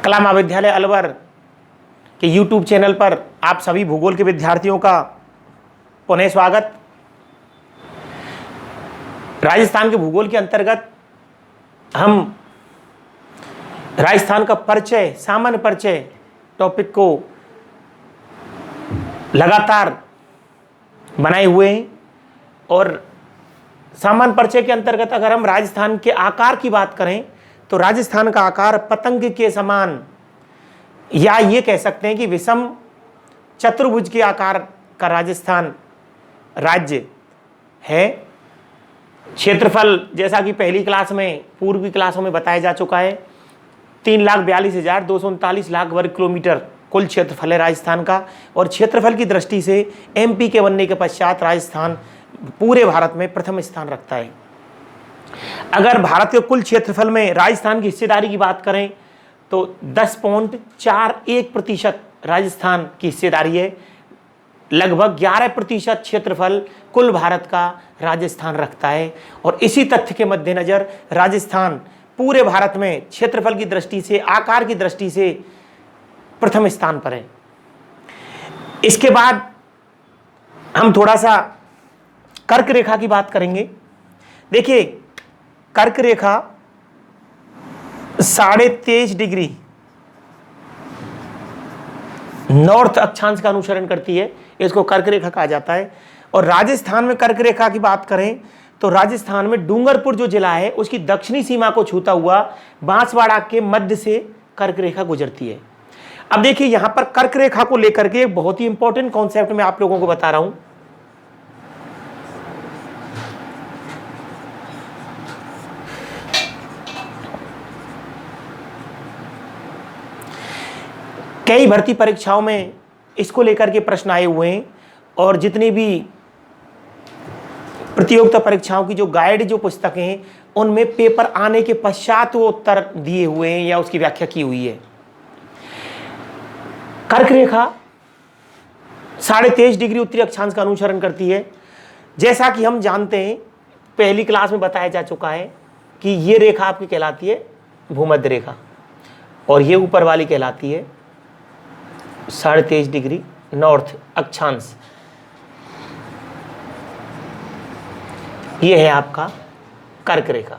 कला महाविद्यालय अलवर के YouTube चैनल पर आप सभी भूगोल के विद्यार्थियों का पुनः स्वागत। राजस्थान के भूगोल के अंतर्गत हम राजस्थान का परिचय, सामान्य परिचय टॉपिक को लगातार बनाए हुए हैं। और सामान्य परिचय के अंतर्गत अगर हम राजस्थान के आकार की बात करें तो राजस्थान का आकार पतंग के समान, या ये कह सकते हैं कि विषम चतुर्भुज के आकार का राजस्थान राज्य है। क्षेत्रफल जैसा कि पहली क्लास में, पूर्वी क्लासों में बताया जा चुका है, 3,42,239 लाख वर्ग किलोमीटर कुल क्षेत्रफल है राजस्थान का। और क्षेत्रफल की दृष्टि से एमपी के बनने के पश्चात राजस्थान पूरे भारत में प्रथम स्थान रखता है। अगर भारत के कुल क्षेत्रफल में राजस्थान की हिस्सेदारी की बात करें तो 10.41% राजस्थान की हिस्सेदारी है। लगभग 11% क्षेत्रफल कुल भारत का राजस्थान रखता है। और इसी तथ्य के मद्देनजर राजस्थान पूरे भारत में क्षेत्रफल की दृष्टि से, आकार की दृष्टि से प्रथम स्थान पर है। इसके बाद हम थोड़ा सा कर्क रेखा की बात करेंगे। देखिए, कर्क रेखा 23.5 डिग्री नॉर्थ अक्षांश का अनुसरण करती है, इसको कर्क रेखा कहा जाता है। और राजस्थान में कर्क रेखा की बात करें तो राजस्थान में डूंगरपुर जो जिला है उसकी दक्षिणी सीमा को छूता हुआ बांसवाड़ा के मध्य से कर्क रेखा गुजरती है। अब देखिए, यहां पर कर्क रेखा को लेकर के एक बहुत ही इंपॉर्टेंट कॉन्सेप्ट मैं आप लोगों को बता रहा हूं। कई भर्ती परीक्षाओं में इसको लेकर के प्रश्न आए हुए हैं। और जितनी भी प्रतियोगिता परीक्षाओं की जो गाइड, जो पुस्तकें हैं, उनमें पेपर आने के पश्चात वो उत्तर दिए हुए हैं या उसकी व्याख्या की हुई है। कर्क रेखा 23.5 डिग्री उत्तरी अक्षांश का अनुसरण करती है। जैसा कि हम जानते हैं, पहली क्लास में बताया जा चुका है कि ये रेखा आपकी कहलाती है भूमध्य रेखा, और ये ऊपर वाली कहलाती है 23.5 डिग्री नॉर्थ अक्षांश। ये है आपका कर्क रेखा।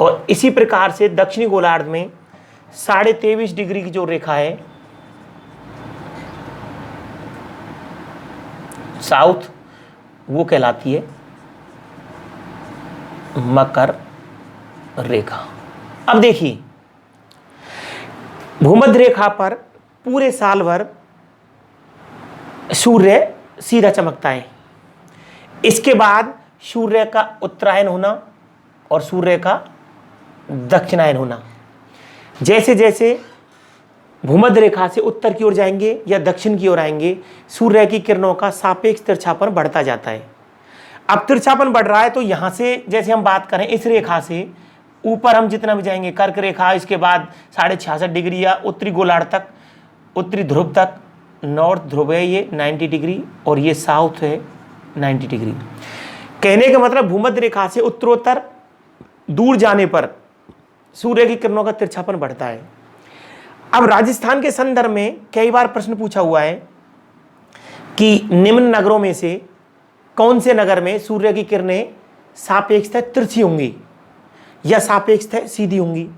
और इसी प्रकार से दक्षिणी गोलार्ध में 23.5 डिग्री की जो रेखा है साउथ, वो कहलाती है मकर रेखा। अब देखिए, भूमध्य रेखा पर पूरे साल भर सूर्य सीधा चमकता है। इसके बाद सूर्य का उत्तरायण होना और सूर्य का दक्षिणायन होना। जैसे जैसे भूमध्य रेखा से उत्तर की ओर जाएंगे या दक्षिण की ओर आएंगे, सूर्य की किरणों का सापेक्ष तिरछापन बढ़ता जाता है। अब तिरछापन बढ़ रहा है तो यहां से, जैसे हम बात करें इस रेखा से ऊपर हम जितना भी जाएंगे, कर्क रेखा, इसके बाद 66.5 डिग्री या उत्तरी गोलार्ध तक, उत्तरी ध्रुव तक, नॉर्थ ध्रुव है ये 90 डिग्री और ये साउथ है 90 डिग्री। कहने का मतलब भूमध्य रेखा से उत्तरोत्तर दूर जाने पर सूर्य की किरणों का तिरछापन बढ़ता है। अब राजस्थान के संदर्भ में कई बार प्रश्न पूछा हुआ है कि निम्न नगरों में से कौन से नगर में सूर्य की किरणें सापेक्षतः तिरछी होंगी या सापेक्षतः सीधी होंगी।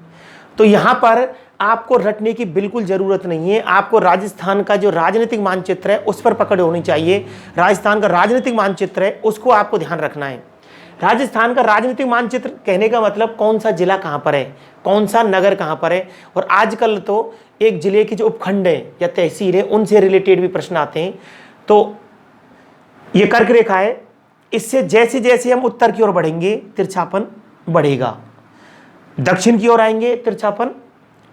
तो यहां पर आपको रटने की बिल्कुल जरूरत नहीं है। आपको राजस्थान का जो राजनीतिक मानचित्र है उस पर पकड़ होनी चाहिए। राजस्थान का राजनीतिक मानचित्र है, उसको आपको ध्यान रखना है। राजस्थान का राजनीतिक मानचित्र कहने का मतलब कौन सा जिला कहां पर है, कौन सा नगर कहां पर है। और आजकल तो एक जिले के जो उपखंड है या तहसील है, उनसे रिलेटेड भी प्रश्न आते हैं। तो ये कर्क रेखा है, इससे जैसे जैसे हम उत्तर की ओर बढ़ेंगे तिरछापन बढ़ेगा, दक्षिण की ओर आएंगे तिरछापन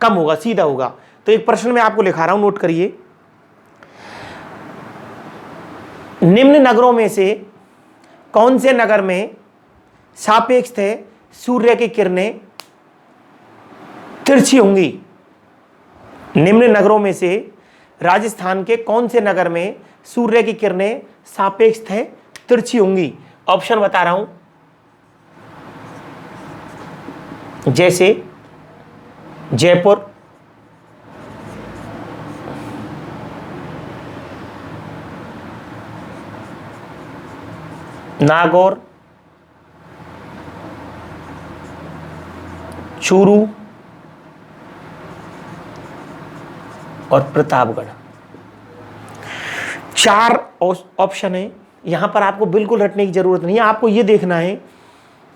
कम होगा, सीधा होगा। तो एक प्रश्न मैं आपको लिखा रहा हूं, नोट करिए। निम्न नगरों में से कौन से नगर में सापेक्षतः सूर्य की किरणें तिरछी होंगी। निम्न नगरों में से राजस्थान के कौन से नगर में सूर्य की किरणें सापेक्षतः तिरछी होंगी। ऑप्शन बता रहा हूं, जैसे जयपुर, नागौर, चूरू और प्रतापगढ़। 4 ऑप्शन है। यहां पर आपको बिल्कुल रटने की जरूरत नहीं है, आपको यह देखना है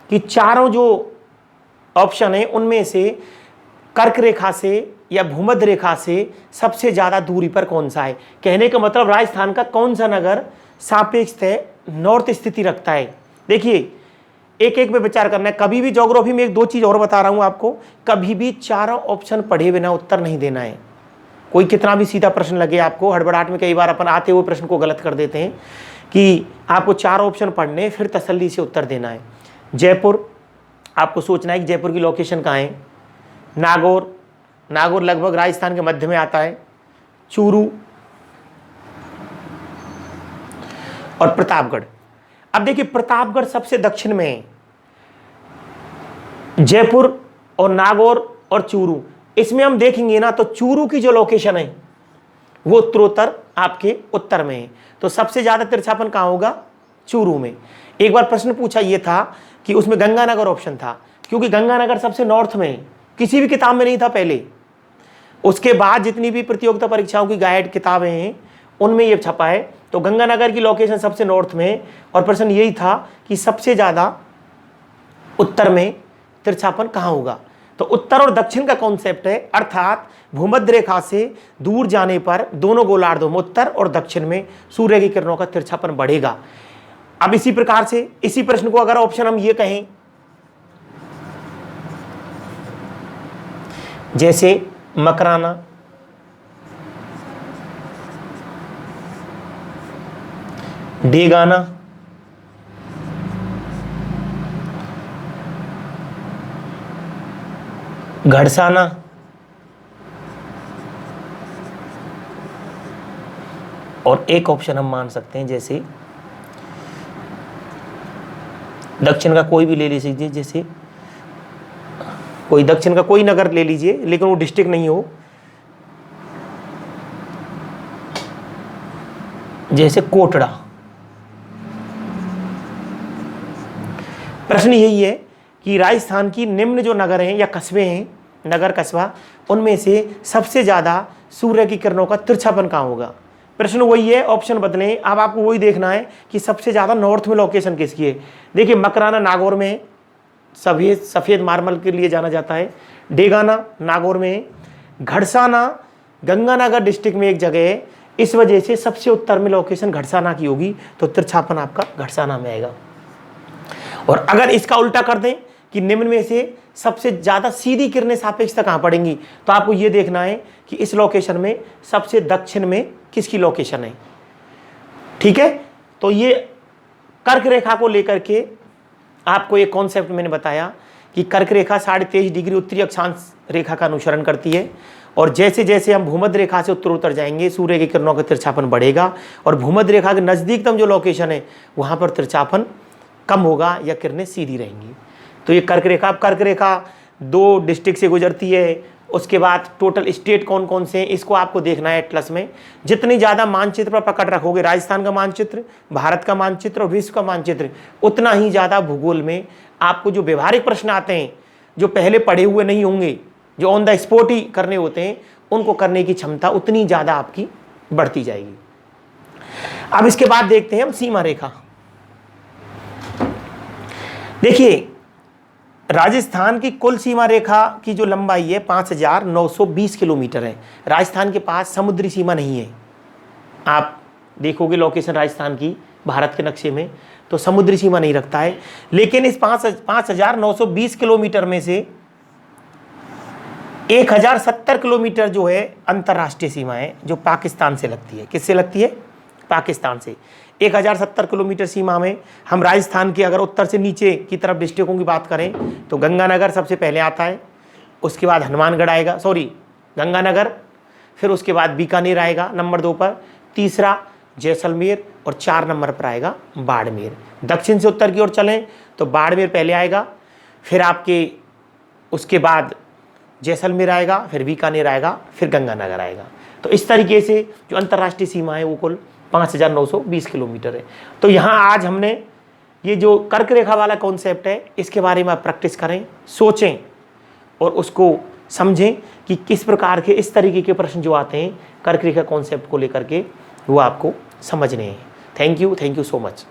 कि चारों जो ऑप्शन है उनमें से कर्क रेखा से या भूमध्य रेखा से सबसे ज्यादा दूरी पर कौन सा है। कहने का मतलब राजस्थान का कौन सा नगर सापेक्षतः नॉर्थ स्थिति रखता है। देखिए एक एक पे विचार करना है। कभी भी ज्योग्राफी में एक दो चीज और बता रहा हूं आपको, कभी भी चारों ऑप्शन पढ़े बिना उत्तर नहीं देना है। कोई कितना भी सीधा प्रश्न लगे आपको, हड़बड़ाहट में कई बार अपन आते हुए प्रश्न को गलत कर देते हैं कि आपको 4 ऑप्शन पढ़ने फिर तसल्ली से उत्तर देना है। जयपुर, आपको सोचना है कि जयपुर की लोकेशन कहाँ है। नागौर, नागौर लगभग राजस्थान के मध्य में आता है। चूरू और प्रतापगढ़। अब देखिए प्रतापगढ़ सबसे दक्षिण में है। जयपुर और नागौर और चूरू, इसमें हम देखेंगे ना तो चूरू की जो लोकेशन है वो उत्तरोत्तर आपके उत्तर में है। तो सबसे ज्यादा तिरछापन कहां होगा? चूरू में। एक बार प्रश्न पूछा यह था कि उसमें गंगानगर ऑप्शन था, क्योंकि गंगानगर सबसे नॉर्थ में है, किसी भी किताब में नहीं था पहले। उसके बाद जितनी भी प्रतियोगिता परीक्षाओं की गाइड किताबें हैं उनमें यह छपा है। तो गंगानगर की लोकेशन सबसे नॉर्थ में है और प्रश्न यही था कि सबसे ज्यादा उत्तर में तिरछापन कहां होगा। तो उत्तर और दक्षिण का कॉन्सेप्ट है, अर्थात भूमध्य रेखा से दूर जाने पर दोनों गोलार्धों में उत्तर और दक्षिण में सूर्य की किरणों का तिरछापन बढ़ेगा। अब इसी प्रकार से इसी प्रश्न को अगर ऑप्शन हम ये कहें, जैसे मकराना, डेगाना, घड़साना, और एक ऑप्शन हम मान सकते हैं जैसे दक्षिण का कोई भी ले लीजिए, जैसे कोई दक्षिण का कोई नगर ले लीजिए लेकिन वो डिस्ट्रिक्ट नहीं हो, जैसे कोटड़ा। प्रश्न यही है कि राजस्थान की निम्न जो नगर हैं या कस्बे हैं, नगर कस्बा, उनमें से सबसे ज्यादा सूर्य की किरणों का तिरछापन कहां होगा। प्रश्न वही है, ऑप्शन बदले। अब आपको वही देखना है कि सबसे ज्यादा नॉर्थ में लोकेशन किसकी है। देखिए मकराना नागौर में है, सफेद मार्बल के लिए जाना जाता है। डेगाना नागौर में है। घड़साना गंगानगर डिस्ट्रिक्ट में एक जगह है, इस वजह से सबसे उत्तर में लोकेशन घड़साना की होगी, तो तिरछापन आपका घड़साना में आएगा। और अगर इसका उल्टा कर दें कि निम्न में से सबसे ज्यादा सीधी किरणें सापेक्षता कहां पड़ेंगी, तो आपको यह देखना है कि इस लोकेशन में सबसे दक्षिण में किसकी लोकेशन है। ठीक है, तो ये कर्क रेखा को लेकर के आपको एक कॉन्सेप्ट मैंने बताया कि कर्क रेखा 23.5 डिग्री उत्तरी अक्षांश रेखा का अनुसरण करती है, और जैसे जैसे हम भूमध्य रेखा से उत्तर जाएंगे सूर्य की किरणों का तिरछापन बढ़ेगा, और भूमध्य रेखा के नजदीकतम जो लोकेशन है वहां पर तिरछापन कम होगा या किरणें सीधी रहेंगी। तो ये कर्क रेखा, अब कर्क रेखा 2 डिस्ट्रिक्ट से गुजरती है। उसके बाद टोटल स्टेट कौन कौन से हैं इसको आपको देखना है एटलस में। जितनी ज़्यादा मानचित्र पर पकड़ रखोगे, राजस्थान का मानचित्र, भारत का मानचित्र और विश्व का मानचित्र, उतना ही ज़्यादा भूगोल में आपको जो व्यवहारिक प्रश्न आते हैं, जो पहले पढ़े हुए नहीं होंगे, जो ऑन द स्पॉट ही करने होते हैं, उनको करने की क्षमता उतनी ज़्यादा आपकी बढ़ती जाएगी। अब इसके बाद देखते हैं हम सीमा रेखा। देखिए राजस्थान की कुल सीमा रेखा की जो लंबाई है 5,920 किलोमीटर है। राजस्थान के पास समुद्री सीमा नहीं है। आप देखोगे लोकेशन राजस्थान की भारत के नक्शे में तो समुद्री सीमा नहीं रखता है, लेकिन इस 5,920 किलोमीटर में से 1,070 किलोमीटर जो है अंतर्राष्ट्रीय सीमा है, जो पाकिस्तान से लगती है। किससे लगती है? पाकिस्तान से। 1,070 किलोमीटर सीमा में हम राजस्थान के अगर उत्तर से नीचे की तरफ डिस्ट्रिक्टों की बात करें तो गंगानगर सबसे पहले आता है, उसके बाद हनुमानगढ़ आएगा, गंगानगर, फिर उसके बाद बीकानेर आएगा नंबर 2 पर, तीसरा जैसलमेर और 4 नंबर पर आएगा बाड़मेर। दक्षिण से उत्तर की ओर चलें तो बाड़मेर पहले आएगा, फिर आपके उसके बाद जैसलमेर आएगा, फिर बीकानेर आएगा, फिर गंगानगर आएगा। तो इस तरीके से जो अंतर्राष्ट्रीय सीमा है वो कुल 5,920 किलोमीटर है। तो यहाँ आज हमने ये जो कर्क रेखा वाला कॉन्सेप्ट है इसके बारे में आप प्रैक्टिस करें, सोचें और उसको समझें कि किस प्रकार के इस तरीके के प्रश्न जो आते हैं कर्क रेखा कॉन्सेप्ट को लेकर के वो आपको समझने हैं। Thank you so much.